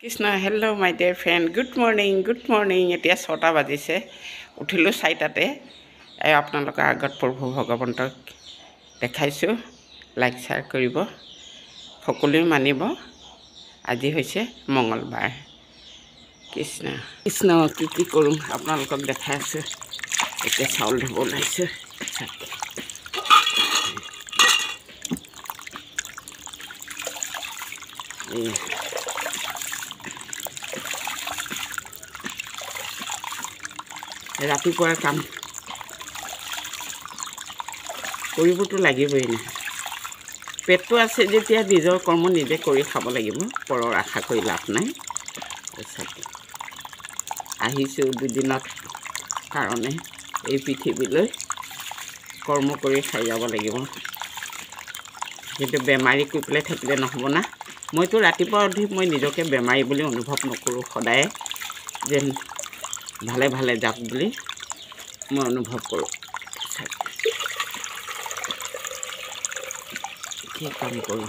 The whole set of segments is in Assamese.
কৃষ্ণ হেল্ল' মাই ডিয়াৰ ফ্ৰেণ্ড গুড মৰ্ণিং এতিয়া 6টা বাজিছে উঠিলোঁ 4টাতে আপোনালোকৰ আগত প্ৰভু ভগৱন্তক দেখাইছোঁ লাইক শ্বেয়াৰ কৰিব সকলোৱে মানিব আজি হৈছে মঙ্গলবাৰ কৃষ্ণ কি কৰোঁ আপোনালোকক দেখাই আছোঁ এতিয়া চাউল ধুব ওলাইছোঁ ৰাতিপুৱাৰ কাম কৰিবতো লাগিবই না পেটটো আছে যেতিয়া নিজৰ কৰ্ম নিজে কৰি খাব লাগিব পৰৰ আশা কৰি লাভ নাই আহিছোঁ দুদিনত কাৰণে এই পৃথিৱীলৈ কৰ্ম কৰি খাই যাব লাগিব কিন্তু বেমাৰী কৈ পেলাই থাকিলে নহ'ব না মইতো ৰাতিপুৱা উঠি মই নিজকে বেমাৰী বুলি অনুভৱ নকৰোঁ সদায় যেন ভালে ভালে যাওক বুলি মই অনুভৱ কৰোঁ কি কাম কৰোঁ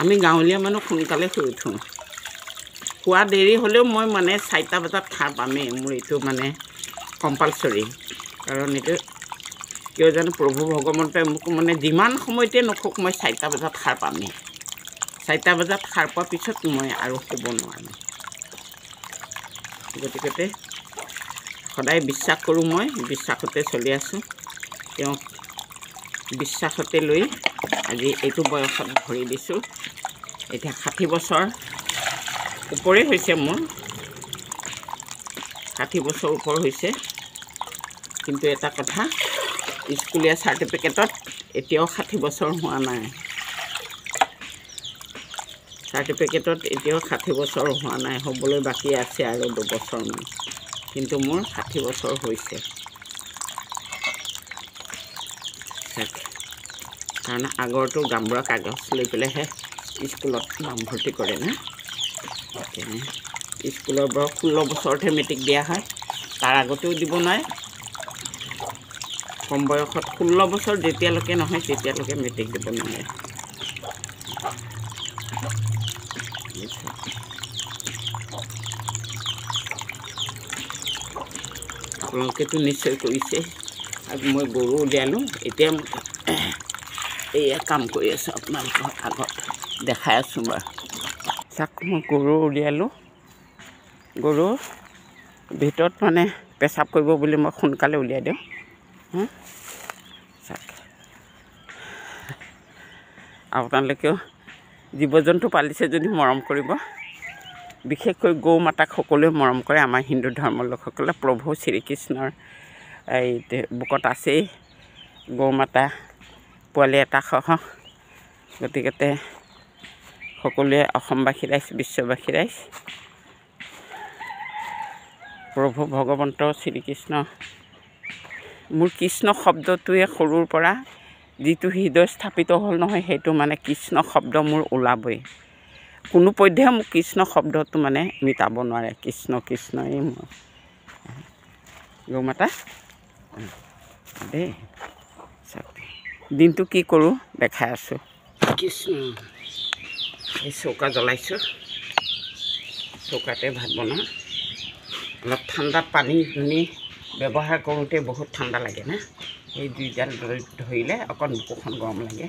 আমি গাঁৱলীয়া মানুহ সোনকালে শুই উঠোঁ খোৱা দেৰি হ'লেও মই মানে 4টা বজাত খাৰ পামেই মোৰ এইটো মানে কম্পালচৰি কাৰণ এইটো কিয় জানো প্ৰভু ভগৱন্তই মোক মানে যিমান সময়তে নখোক মই 4টা বজাত খাৰ পামেই 4টা বজাত খাৰ পোৱাৰ পিছত মই আৰু শুব নোৱাৰোঁ গতিকে সদায় বিশ্বাস কৰোঁ মই বিশ্বাসতে চলি আছোঁ তেওঁ বিশ্বাসতে লৈ আজি এইটো বয়সত ভৰি দিছোঁ এতিয়া 60 বছৰ ওপৰে হৈছে মোৰ 60 বছৰ ওপৰ হৈছে কিন্তু এটা কথা স্কুলীয়া চাৰ্টিফিকেটত এতিয়াও 60 বছৰ হোৱা নাই চাৰ্টিফিকেটত এতিয়াও 60 বছৰ হোৱা নাই হ'বলৈ বাকী আছে আৰু 2 বছৰমান কিন্তু মোৰ 60 বছৰ হৈছে কাৰণ আগৰটো গামবুঢ়া কাগজ লৈ পেলাইহে স্কুলত নাম ভৰ্তি কৰে না স্কুলৰ পৰা 16 বছৰতহে মেট্ৰিক দিয়া হয় তাৰ আগতেও দিব নোৱাৰে কম বয়সত 16 বছৰ যেতিয়ালৈকে নহয় তেতিয়ালৈকে মেট্ৰিক দিব নোৱাৰে আপোনালোকেতো নিশ্চয় কৰিছে আৰু মই গৰু উলিয়ালোঁ এতিয়া এয়া কাম কৰি আছোঁ আপোনালোকৰ আগত দেখাই আছোঁ বাৰু চাওক মই গৰু উলিয়ালোঁ গৰু ভিতৰত মানে পেচাব কৰিব বুলি মই সোনকালে উলিয়াই দিওঁ চাওক আপোনালোকেও জীৱ জন্তু পালিছে যদি মৰম কৰিব বিশেষকৈ গৌ মাতাক সকলোৱে মৰম কৰে আমাৰ হিন্দু ধৰ্মৰ লোকসকলে প্ৰভু শ্ৰীকৃষ্ণৰ এই বুকত আছেই গৌ মাতা পোৱালি এটা সহ গতিকে সকলোৱে অসমবাসী ৰাইজ বিশ্ববাসী ৰাইজ প্ৰভু ভগৱন্ত শ্ৰীকৃষ্ণ মোৰ কৃষ্ণ শব্দটোৱে সৰুৰ পৰা যিটো হৃদয় স্থাপিত হ'ল নহয় সেইটো মানে কৃষ্ণ শব্দ মোৰ ওলাবই কোনো পধ্যে মোক কৃষ্ণ শব্দটো মানে মিটাব নোৱাৰে কৃষ্ণই মোৰ গৌমাতা দেই দিনটো কি কৰোঁ দেখাই আছোঁ কৃষ্ণ এই চৌকা জ্বলাইছোঁ চৌকাতে ভাত বনাওঁ অলপ ঠাণ্ডাত পানী ব্যৱহাৰ কৰোঁতে বহুত ঠাণ্ডা লাগে না সেই 2ডাল ধৰিলে অকণ বুকুখন গৰম লাগে